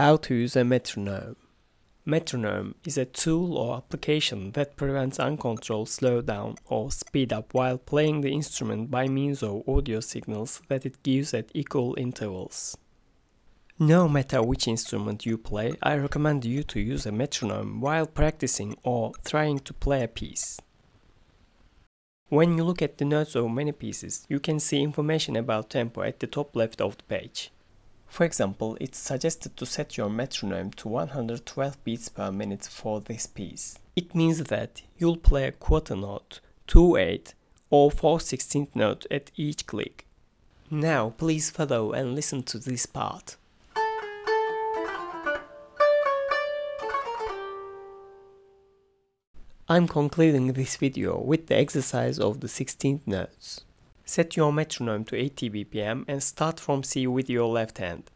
How to use a metronome. Metronome is a tool or application that prevents uncontrolled slowdown or speed up while playing the instrument by means of audio signals that it gives at equal intervals. No matter which instrument you play, I recommend you to use a metronome while practicing or trying to play a piece. When you look at the notes of many pieces, you can see information about tempo at the top left of the page. For example, it's suggested to set your metronome to 112 beats per minute for this piece. It means that you'll play a quarter note, 2/8 or 4/16 note at each click. Now please follow and listen to this part. I'm concluding this video with the exercise of the 16th notes. Set your metronome to 80 BPM and start from C with your left hand.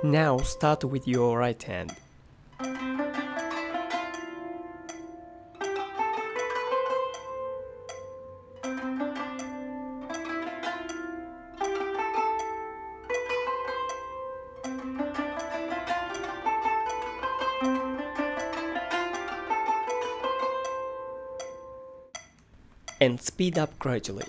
Now start with your right hand. And speed up gradually.